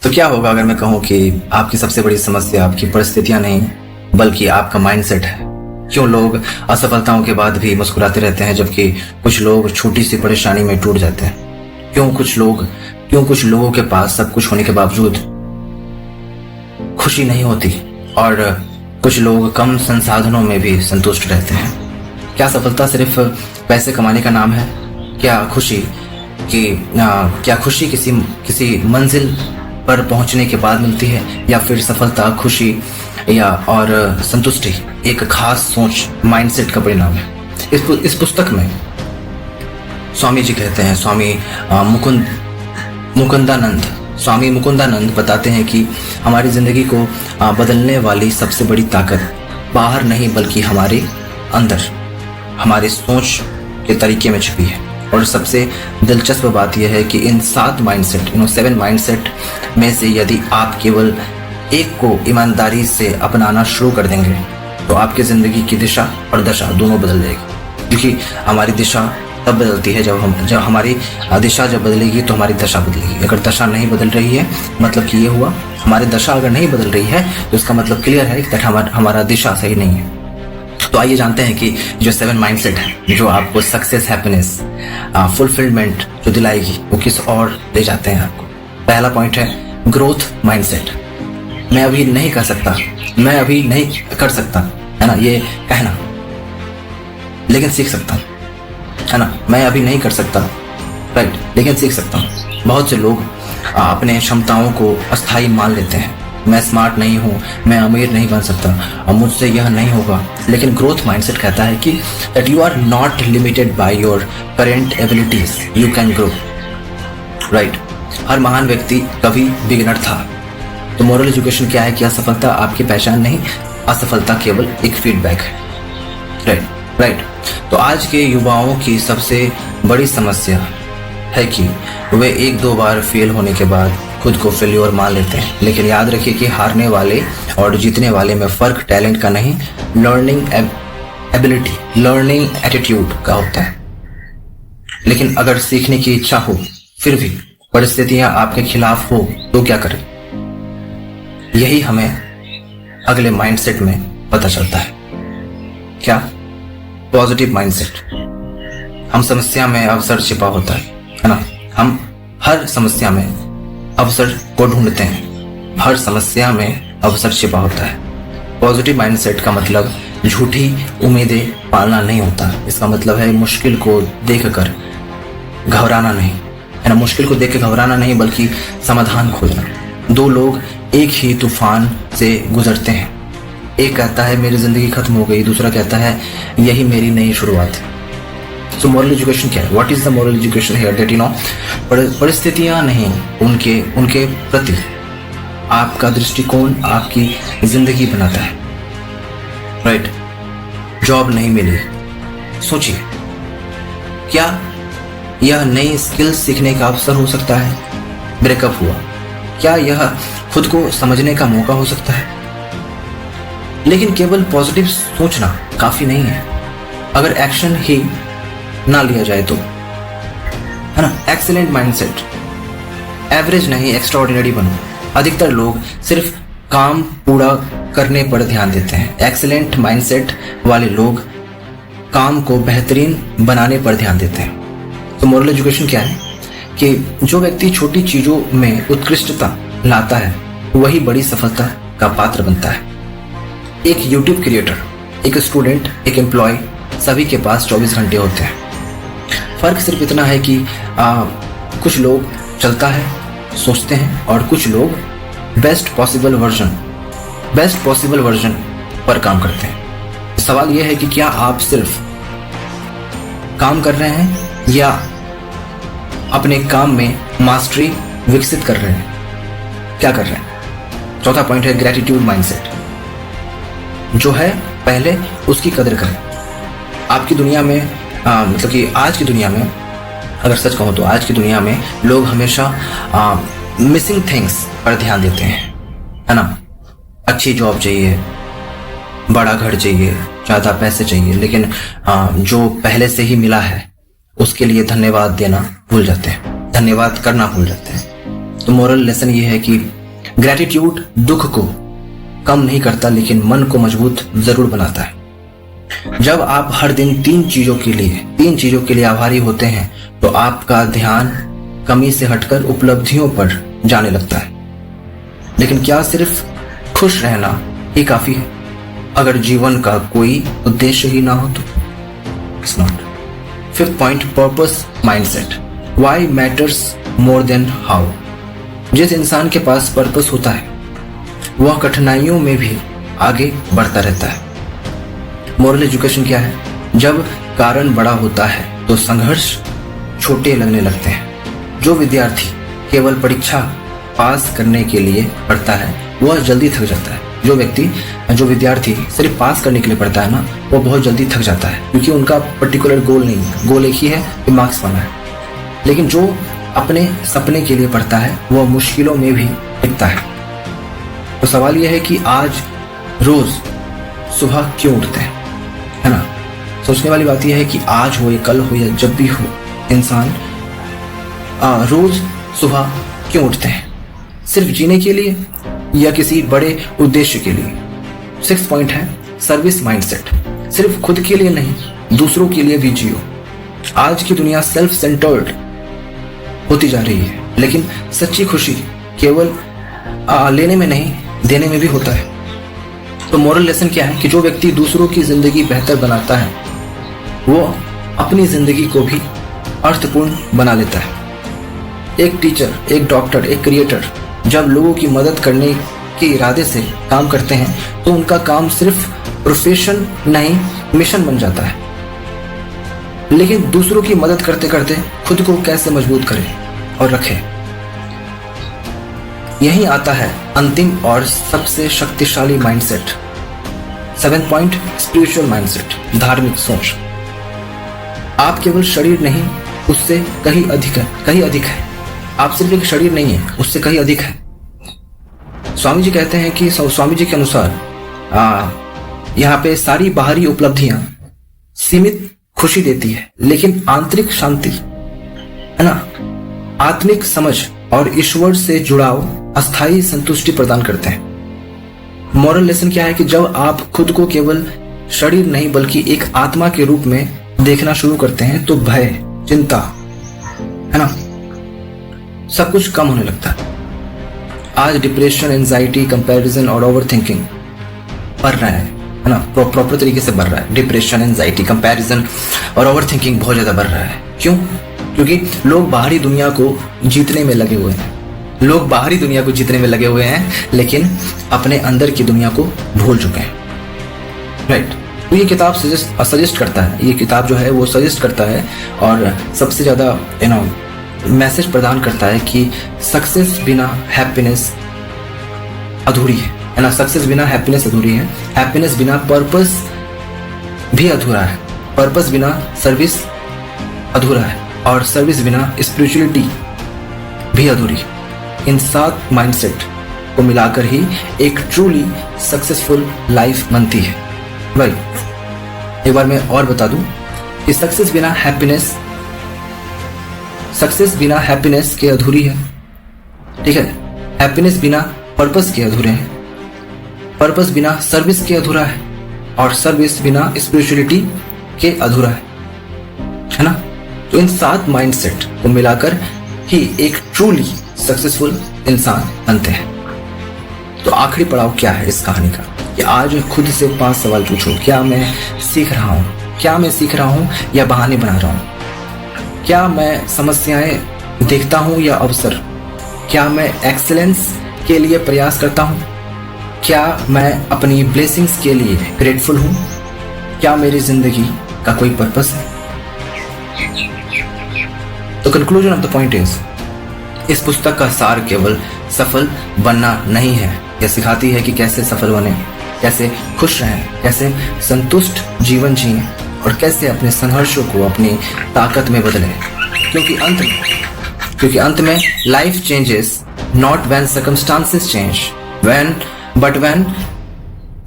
तो क्या होगा अगर मैं कहूँ कि आपकी सबसे बड़ी समस्या आपकी परिस्थितियां नहीं बल्कि आपका माइंडसेट है? क्यों लोग असफलताओं के बाद भी मुस्कुराते रहते हैं जबकि कुछ लोग छोटी सी परेशानी में टूट जाते हैं? क्यों कुछ लोगों के पास सब कुछ होने के बावजूद खुशी नहीं होती और कुछ लोग कम संसाधनों में भी संतुष्ट रहते हैं? क्या सफलता सिर्फ पैसे कमाने का नाम है? क्या खुशी किसी मंजिल पर पहुंचने के बाद मिलती है, या फिर सफलता, खुशी या और संतुष्टि एक खास सोच, माइंडसेट का परिणाम है? इस पुस्तक में स्वामी जी कहते हैं, स्वामी मुकुंदानंद बताते हैं कि हमारी जिंदगी को बदलने वाली सबसे बड़ी ताकत बाहर नहीं बल्कि हमारे अंदर, हमारी सोच के तरीके में छिपी है। और सबसे दिलचस्प बात यह है कि इन 7 माइंडसेट में से यदि आप केवल एक को ईमानदारी से अपनाना शुरू कर देंगे तो आपकी जिंदगी की दिशा और दशा दोनों बदल जाएगी। क्योंकि हमारी दिशा तब बदलती है जब हमारी दिशा जब बदलेगी तो हमारी दशा बदलेगी। अगर दशा नहीं बदल रही है मतलब कि ये हुआ, हमारी दशा अगर नहीं बदल रही है तो इसका मतलब क्लियर है कि हमारा दिशा सही नहीं है। तो आइए जानते हैं कि जो 7 माइंडसेट है जो आपको सक्सेस, हैप्पीनेस, फुलफिलमेंट जो दिलाएगी वो किस और ले जाते हैं आपको। पहला पॉइंट है ग्रोथ माइंडसेट। मैं अभी नहीं कर सकता, मैं अभी नहीं कर सकता, है ना, ये कहना, लेकिन सीख सकता हूँ, है ना। मैं अभी नहीं कर सकता, राइट, लेकिन सीख सकता हूँ। बहुत से लोग अपने क्षमताओं को अस्थायी मान लेते हैं। मैं स्मार्ट नहीं हूँ, मैं अमीर नहीं बन सकता और मुझसे यह नहीं होगा। लेकिन ग्रोथ माइंडसेट कहता है कि that you are not limited by your current abilities, you can grow, right? हर महान व्यक्ति कभी बिगिनर था। तो मोरल एजुकेशन क्या है कि असफलता आपकी पहचान नहीं, असफलता केवल एक फीडबैक है, राइट। तो आज के युवाओं की सबसे बड़ी समस्या है कि वे 1-2 बार फेल होने के बाद खुद को फेल्योर मान लेते हैं। लेकिन याद रखिए कि हारने वाले और जीतने वाले में फर्क टैलेंट का नहीं, लर्निंग एबिलिटी, लर्निंग एटीट्यूड का होता है। लेकिन अगर सीखने की इच्छा हो फिर भी परिस्थितियां आपके खिलाफ हो तो क्या करें? यही हमें अगले माइंडसेट में पता चलता है। क्या? Positive mindset. हम समस्या में अवसर छिपा होता है ना। हम हर समस्या में अवसर को ढूंढते हैं, हर समस्या में अवसर छिपा होता है। पॉजिटिव माइंडसेट का मतलब झूठी उम्मीदें पालना नहीं होता। इसका मतलब है मुश्किल को देखकर घबराना नहीं, है ना। मुश्किल को देख के घबराना नहीं बल्कि समाधान खोजना। 2 लोग एक ही तूफान से गुजरते हैं। एक कहता है मेरी जिंदगी खत्म हो गई, दूसरा कहता है यही मेरी नई शुरुआत है। सो मोरल एजुकेशन क्या है? What is the moral education here? That you know, परिस्थितियां नहीं, उनके प्रति आपका दृष्टिकोण आपकी जिंदगी बनाता है, राइट। जॉब नहीं मिली, सोचिए क्या यह नई स्किल सीखने का अवसर हो सकता है? ब्रेकअप हुआ, क्या यह खुद को समझने का मौका हो सकता है? लेकिन केवल पॉजिटिव सोचना काफी नहीं है अगर एक्शन ही ना लिया जाए तो, है ना। Excellent mindset. एवरेज नहीं, एक्स्ट्राऑर्डिनरी बनो। अधिकतर लोग सिर्फ काम पूरा करने पर ध्यान देते हैं। एक्सीलेंट माइंडसेट वाले लोग काम को बेहतरीन बनाने पर ध्यान देते हैं। तो मोरल एजुकेशन क्या है कि जो व्यक्ति छोटी चीजों में उत्कृष्टता लाता है वही बड़ी सफलता का पात्र बनता है। एक यूट्यूब क्रिएटर, एक स्टूडेंट, एक एम्प्लॉय, सभी के पास 24 घंटे होते हैं। फर्क सिर्फ इतना है कि कुछ लोग चलता है, सोचते हैं, और कुछ लोग बेस्ट पॉसिबल वर्जन पर काम करते हैं। सवाल यह है कि क्या आप सिर्फ काम कर रहे हैं या अपने काम में मास्टरी विकसित कर रहे हैं? क्या कर रहे हैं? चौथा पॉइंट है ग्रेटिट्यूड माइंडसेट। जो है पहले उसकी कदर करें। आपकी दुनिया में मतलब कि आज की दुनिया में, अगर सच कहूँ तो आज की दुनिया में लोग हमेशा मिसिंग थिंग्स पर ध्यान देते हैं, है ना। अच्छी जॉब चाहिए, बड़ा घर चाहिए, ज़्यादा पैसे चाहिए, लेकिन जो पहले से ही मिला है उसके लिए धन्यवाद देना भूल जाते हैं, धन्यवाद करना भूल जाते हैं। तो मोरल लेसन ये है कि ग्रैटिट्यूड दुख को कम नहीं करता लेकिन मन को मजबूत जरूर बनाता है। जब आप हर दिन तीन चीजों के लिए आभारी होते हैं तो आपका ध्यान कमी से हटकर उपलब्धियों पर जाने लगता है। लेकिन क्या सिर्फ खुश रहना ही काफी है? अगर जीवन का कोई उद्देश्य ही ना हो तो? It's not. Fifth point, purpose mindset. Why matters more than how. जिस इंसान के पास पर्पस होता है वह कठिनाइयों में भी आगे बढ़ता रहता है। मोरल एजुकेशन क्या है? जब कारण बड़ा होता है तो संघर्ष छोटे लगने लगते हैं। जो विद्यार्थी केवल परीक्षा पास करने के लिए पढ़ता है वह जल्दी थक जाता है। जो विद्यार्थी सिर्फ पास करने के लिए पढ़ता है ना, वो बहुत जल्दी थक जाता है क्योंकि उनका पर्टिकुलर गोल नहीं है। गोल एक ही है कि मार्क्स पाना है। लेकिन जो अपने सपने के लिए पढ़ता है वह मुश्किलों में भी टिकता है। तो सवाल यह है कि आज रोज सुबह क्यों उठते हैं, है ना? सोचने वाली बात यह है कि आज हो या कल हो या जब भी हो, इंसान रोज सुबह क्यों उठते हैं? सिर्फ जीने के लिए या किसी बड़े उद्देश्य के लिए? सिक्स पॉइंट है सर्विस माइंडसेट। सिर्फ खुद के लिए नहीं, दूसरों के लिए भी जियो। आज की दुनिया सेल्फ सेंटर्ड होती जा रही है, लेकिन सच्ची खुशी केवल लेने में नहीं, देने में भी होता है। तो मोरल लेसन क्या है कि जो व्यक्ति दूसरों की जिंदगी बेहतर बनाता है वो अपनी जिंदगी को भी अर्थपूर्ण बना लेता है। एक टीचर, एक डॉक्टर, एक क्रिएटर जब लोगों की मदद करने के इरादे से काम करते हैं तो उनका काम सिर्फ प्रोफेशन नहीं, मिशन बन जाता है। लेकिन दूसरों की मदद करते करते खुद को कैसे मजबूत करें और रखें, यही आता है अंतिम और सबसे शक्तिशाली mindset. Seventh point, spiritual mindset, धार्मिक सोच। आप केवल शरीर नहीं, उससे कहीं अधिक है। आप सिर्फ एक शरीर नहीं है, उससे कहीं अधिक है। स्वामी जी कहते हैं कि स्वामी जी के अनुसार यहाँ पे सारी बाहरी उपलब्धियां सीमित खुशी देती है, लेकिन आंतरिक शांति, है ना, आत्मिक समझ और ईश्वर से जुड़ाव अस्थायी संतुष्टि प्रदान करते हैं। मॉरल लेसन क्या है कि जब आप खुद को केवल शरीर नहीं बल्कि एक आत्मा के रूप में देखना शुरू करते हैं तो भय, चिंता, है ना, सब कुछ कम होने लगता है। आज डिप्रेशन, एंजाइटी, कंपैरिजन और ओवरथिंकिंग बढ़ रहा है ना, प्रॉपर तरीके से बढ़ रहा है। डिप्रेशन, एंजाइटी, कंपैरिजन और ओवरथिंकिंग बहुत ज्यादा बढ़ रहा है। क्यों? क्योंकि लोग बाहरी दुनिया को जीतने में लगे हुए हैं, लेकिन अपने अंदर की दुनिया को भूल चुके हैं। राइट। तो ये किताब सजेस्ट करता है, ये किताब जो है वो सजेस्ट करता है और सबसे ज्यादा मैसेज प्रदान करता है कि सक्सेस बिना हैप्पीनेस अधूरी है ना। सक्सेस बिना हैप्पीनेस अधूरी है। हैप्पीनेस बिना पर्पस भी अधूरा है। पर्पस बिना सर्विस अधूरा है और सर्विस बिना स्पिरिचुअलिटी भी अधूरी। इन 7 माइंडसेट को मिलाकर ही एक ट्रूली सक्सेसफुल लाइफ बनती है। भाई एक बार मैं और बता दूं कि सक्सेस बिना हैप्पीनेस के अधूरी है। ठीक है। हैप्पीनेस बिना पर्पस के अधूरे हैं। पर्पस बिना सर्विस के अधूरा है और सर्विस बिना स्पिरिचुअलिटी के अधूरा है ना। तो इन 7 माइंडसेट को मिलाकर ही एक ट्रूली सक्सेसफुल इंसान बनते हैं। तो आखिरी पड़ाव क्या है इस कहानी का कि आज खुद से 5 सवाल पूछो। क्या मैं सीख रहा हूं या बहाने बना रहा हूं? क्या मैं समस्याएं देखता हूं या अवसर? क्या मैं एक्सीलेंस के लिए प्रयास करता हूं? क्या मैं अपनी ब्लेसिंग्स के लिए ग्रेटफुल हूं? क्या मेरी जिंदगी का कोई पर्पस है? तो conclusion of the point is, इस पुस्तक का सार केवल सफल बनना नहीं है, यह सिखाती है कि कैसे सफल बने, कैसे खुश रहें, कैसे संतुष्ट जीवन जिएं और कैसे अपने संघर्षों को अपनी ताकत में बदलें। क्योंकि अंत में life changes not when circumstances change but when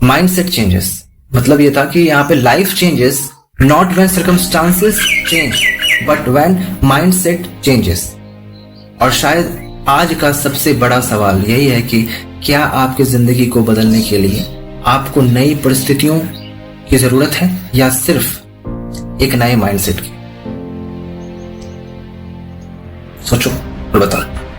mindset changes. मतलब ये था कि यहाँ पे life changes not when circumstances change but when mindset changes. और शायद आज का सबसे बड़ा सवाल यही है कि क्या आपकी जिंदगी को बदलने के लिए आपको नई परिस्थितियों की जरूरत है या सिर्फ एक नए माइंडसेट की? सोचो और बताओ।